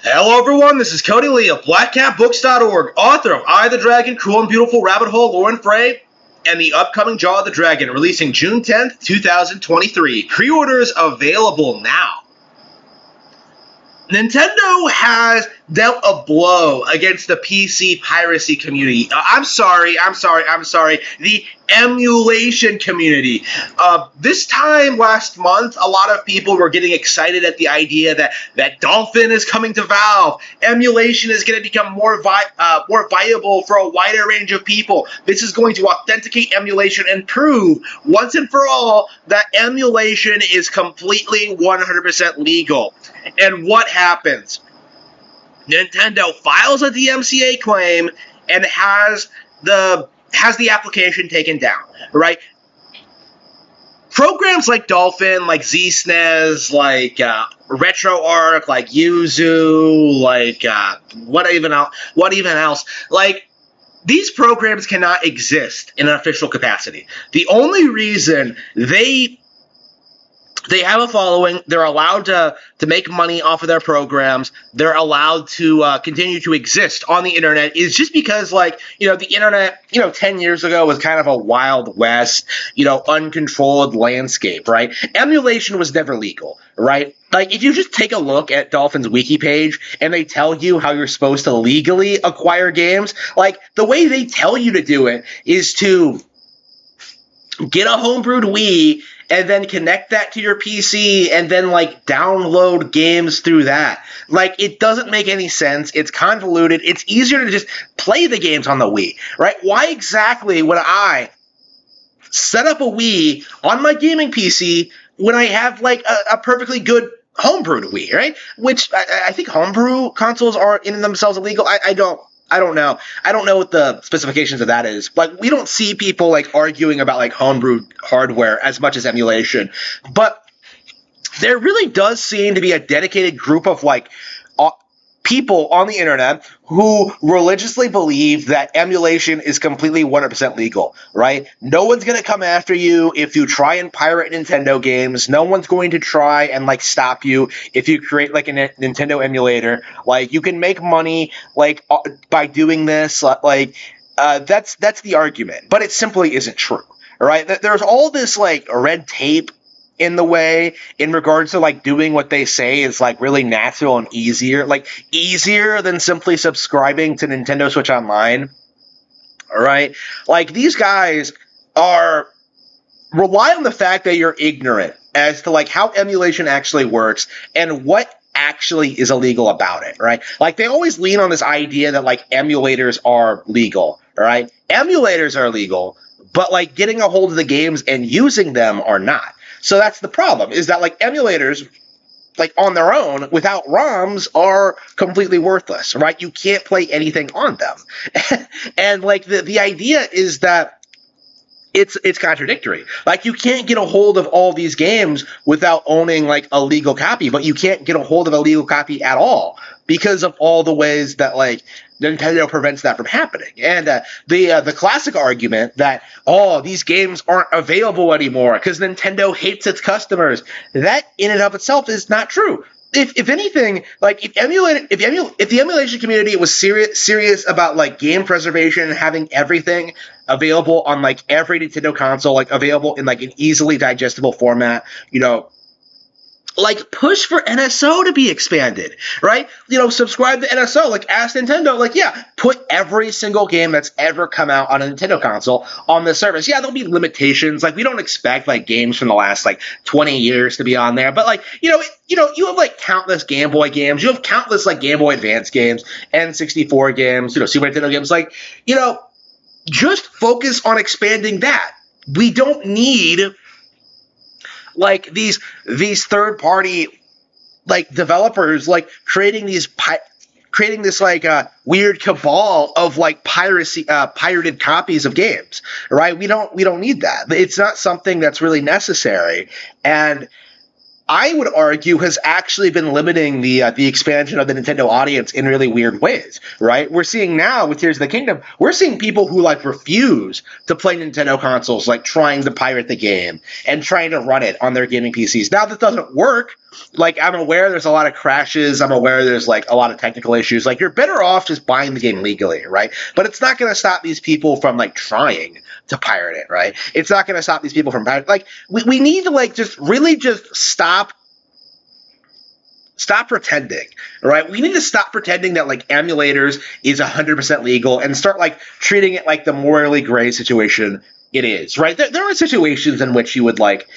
Hello everyone, this is Cody Lee of BlackCatBooks.org, author of I the Dragon, Cruel and Beautiful Rabbit Hole, Lore and Fray, and the upcoming Jaw of the Dragon, releasing June 10th, 2023. Pre-orders available now. Nintendo has dealt a blow against the PC piracy community. I'm sorry. The emulation community. This time last month, a lot of people were getting excited at the idea that Dolphin is coming to Valve. Emulation is going to become more viable for a wider range of people. This is going to authenticate emulation and prove once and for all that emulation is completely 100% legal. And what happens? Nintendo files a DMCA claim and has the application taken down, right? Programs like Dolphin, like ZSNES, like RetroArch, like Yuzu, like what even else? Like, these programs cannot exist in an official capacity. The only reason they have a following, they're allowed to make money off of their programs, they're allowed to continue to exist on the internet, is just because, the internet, 10 years ago was kind of a Wild West, uncontrolled landscape, right? Emulation was never legal, right? Like, if you just take a look at Dolphin's wiki page and they tell you how you're supposed to legally acquire games, like, the way they tell you to do it is to get a homebrewed Wii and then connect that to your PC and then, download games through that. Like, it doesn't make any sense. It's convoluted. It's easier to just play the games on the Wii, right? Why exactly would I set up a Wii on my gaming PC when I have, a perfectly good homebrewed Wii, right? Which I think homebrew consoles are in themselves illegal. I don't know. I don't know what the specifications of that is. Like, we don't see people arguing about homebrewed hardware as much as emulation. But there really does seem to be a dedicated group of people on the internet who religiously believe that emulation is completely 100% legal, right? No one's going to come after you if you try and pirate Nintendo games. No one's going to try and stop you if you create a Nintendo emulator. You can make money by doing this. That's the argument, but it simply isn't true, right? There's all this red tape in the way in regards to doing what they say is really natural and easier than simply subscribing to Nintendo Switch Online. All right, these guys rely on the fact that you're ignorant as to how emulation actually works and what actually is illegal about it, right? They always lean on this idea that emulators are legal, right? Emulators are legal, but getting a hold of the games and using them are not. So that's the problem, is that emulators, on their own, without ROMs, are completely worthless, right? You can't play anything on them. And the idea is that it's contradictory. You can't get a hold of all these games without owning a legal copy, but you can't get a hold of a legal copy at all because of all the ways that Nintendo prevents that from happening. And the classic argument that, these games aren't available anymore because Nintendo hates its customers, that in and of itself is not true. If anything, if the emulation community was serious about game preservation and having everything available on every Nintendo console, available in an easily digestible format, push for NSO to be expanded, right? Subscribe to NSO, ask Nintendo, put every single game that's ever come out on a Nintendo console on the service. Yeah, there'll be limitations. We don't expect games from the last 20 years to be on there, but you have countless Game Boy games, you have countless Game Boy Advance games, N64 games, Super Nintendo games. Just focus on expanding that. We don't need these third party developers creating this weird cabal of pirated copies of games, right? We don't need that. It's not something that's really necessary. And I would argue, has actually been limiting the expansion of the Nintendo audience in really weird ways, right? We're seeing now with Tears of the Kingdom, we're seeing people who like refuse to play Nintendo consoles, like trying to pirate the game and trying to run it on their gaming PCs. Now that doesn't work. Like, I'm aware there's a lot of crashes. I'm aware there's like a lot of technical issues. Like, you're better off just buying the game legally, right? But it's not going to stop these people from like trying to pirate it, right? It's not going to stop these people from pirating. Like, we need to like just really just stop pretending, right? We need to stop pretending that like emulators is 100% legal and start like treating it like the morally gray situation it is, right? There are situations in which you would like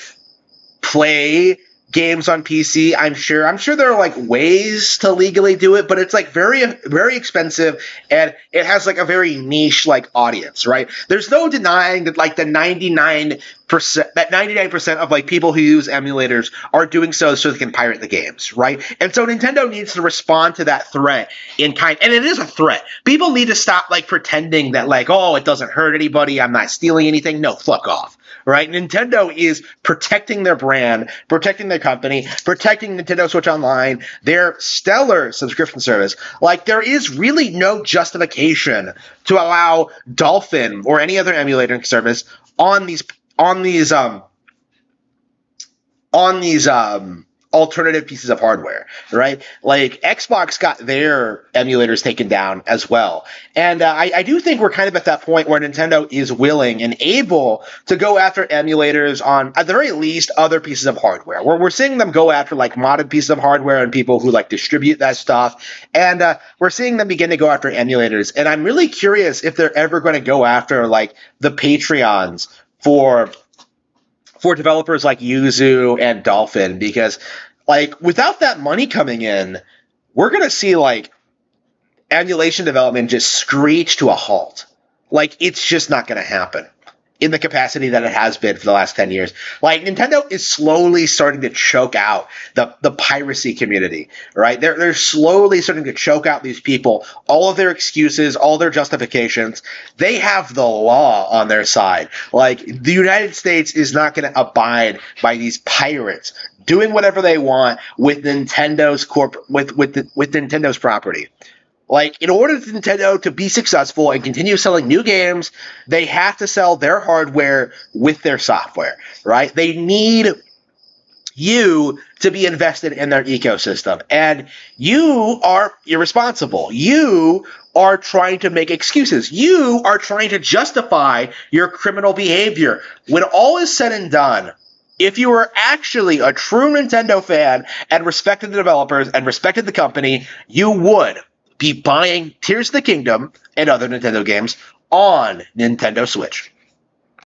play games on PC. I'm sure there are like ways to legally do it, but it's like very, very expensive, and it has like a very niche like audience, right? There's no denying that like the 99% of like people who use emulators are doing so they can pirate the games, right? And so Nintendo needs to respond to that threat in kind, and it is a threat. People need to stop like pretending that like, oh, it doesn't hurt anybody, I'm not stealing anything. No, fuck off. Right? Nintendo is protecting their brand, protecting their company, protecting Nintendo Switch Online, their stellar subscription service. Like, there is really no justification to allow Dolphin or any other emulating service on these alternative pieces of hardware, right? Like, Xbox got their emulators taken down as well. And I do think we're kind of at that point where Nintendo is willing and able to go after emulators on, at the very least, other pieces of hardware. We're seeing them go after, like, modded pieces of hardware and people who, like, distribute that stuff. And we're seeing them begin to go after emulators. And I'm really curious if they're ever going to go after, like, the Patreons for developers like Yuzu and Dolphin, because like without that money coming in, we're going to see like emulation development just screech to a halt. Like, it's just not going to happen in the capacity that it has been for the last 10 years. Like, Nintendo is slowly starting to choke out the piracy community, right? They're slowly starting to choke out these people, all of their excuses, all their justifications. They have the law on their side. Like, the United States is not going to abide by these pirates doing whatever they want with Nintendo's with Nintendo's property. Like, in order for Nintendo to be successful and continue selling new games, they have to sell their hardware with their software, right? They need you to be invested in their ecosystem. And you are irresponsible. You are trying to make excuses. You are trying to justify your criminal behavior. When all is said and done, if you were actually a true Nintendo fan and respected the developers and respected the company, you would be buying Tears of the Kingdom and other Nintendo games on Nintendo Switch.